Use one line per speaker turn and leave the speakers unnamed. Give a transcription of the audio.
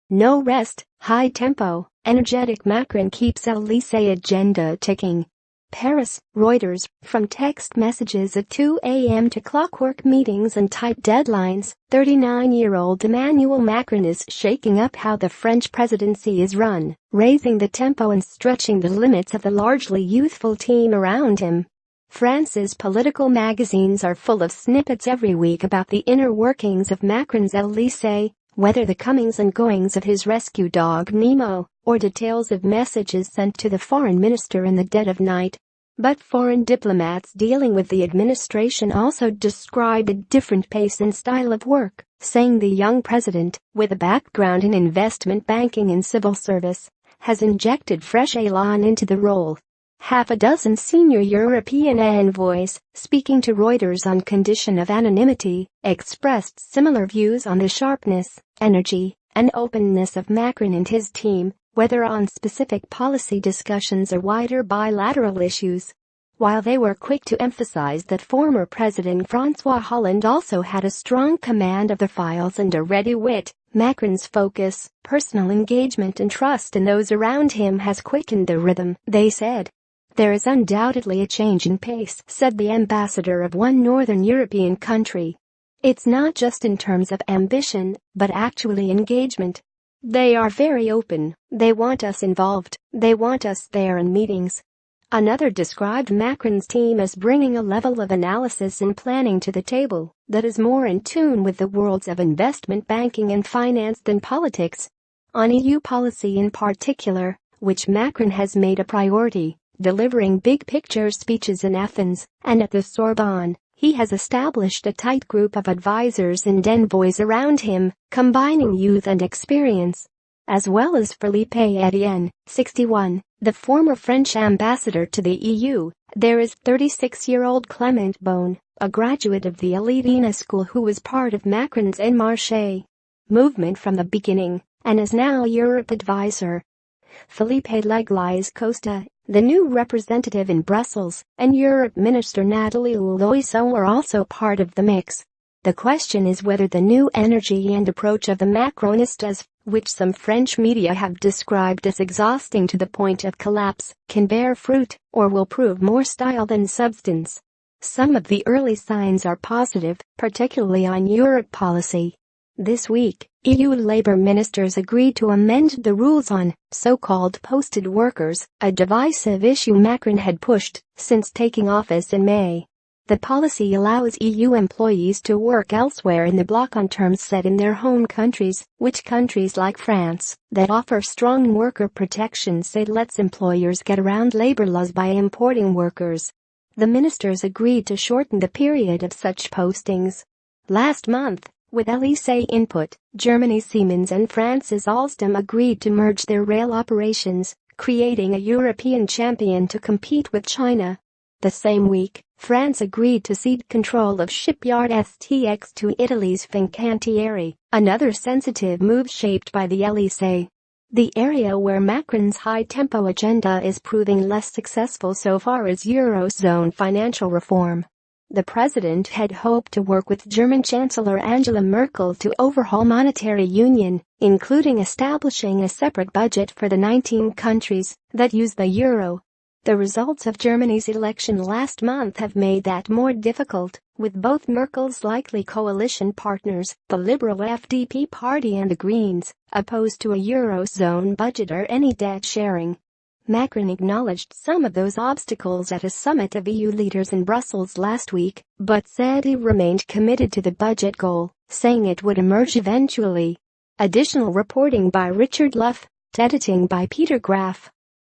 No rest, high tempo, energetic Macron keeps Elysee agenda ticking. Paris, Reuters, from text messages at 2 a.m. to clockwork meetings and tight deadlines, 39-year-old Emmanuel Macron is shaking up how the French presidency is run, raising the tempo and stretching the limits of the largely youthful team around him. France's political magazines are full of snippets every week about the inner workings of Macron's Elysee, whether the comings and goings of his rescue dog Nemo, or details of messages sent to the foreign minister in the dead of night. But foreign diplomats dealing with the administration also describe a different pace and style of work, saying the young president, with a background in investment banking and civil service, has injected fresh elan into the role. Half a dozen senior European envoys, speaking to Reuters on condition of anonymity, expressed similar views on the sharpness, energy, and openness of Macron and his team, whether on specific policy discussions or wider bilateral issues. While they were quick to emphasize that former President François Hollande also had a strong command of the files and a ready wit, Macron's focus, personal engagement and trust in those around him has quickened the rhythm, they said. There is undoubtedly a change in pace, said the ambassador of one northern European country. It's not just in terms of ambition, but actually engagement. They are very open, they want us involved, they want us there in meetings. Another described Macron's team as bringing a level of analysis and planning to the table that is more in tune with the worlds of investment banking and finance than politics. On EU policy in particular, which Macron has made a priority, delivering big-picture speeches in Athens and at the Sorbonne, he has established a tight group of advisors and envoys around him, combining youth and experience. As well as Philippe Etienne, 61, the former French ambassador to the EU, there is 36-year-old Clement Beaune, a graduate of the Elysee school who was part of Macron's En Marche movement from the beginning and is now Europe advisor. Philippe Leglis Costa, the new representative in Brussels, and Europe Minister Nathalie Elysee are also part of the mix. The question is whether the new energy and approach of the Macronistas, which some French media have described as exhausting to the point of collapse, can bear fruit, or will prove more style than substance. Some of the early signs are positive, particularly on Europe policy. This week, EU Labour ministers agreed to amend the rules on so-called posted workers, a divisive issue Macron had pushed since taking office in May. The policy allows EU employees to work elsewhere in the bloc on terms set in their home countries, which countries like France, that offer strong worker protections, say lets employers get around labour laws by importing workers. The ministers agreed to shorten the period of such postings. Last month, with Elysee input, Germany's Siemens and France's Alstom agreed to merge their rail operations, creating a European champion to compete with China. The same week, France agreed to cede control of shipyard STX to Italy's Fincantieri, another sensitive move shaped by the Elysee. The area where Macron's high-tempo agenda is proving less successful so far is Eurozone financial reform. The president had hoped to work with German Chancellor Angela Merkel to overhaul monetary union, including establishing a separate budget for the 19 countries that use the euro. The results of Germany's election last month have made that more difficult, with both Merkel's likely coalition partners, the Liberal FDP party and the Greens, opposed to a Eurozone budget or any debt sharing. Macron acknowledged some of those obstacles at a summit of EU leaders in Brussels last week, but said he remained committed to the budget goal, saying it would emerge eventually. Additional reporting by Richard Luff, editing by Peter Graff.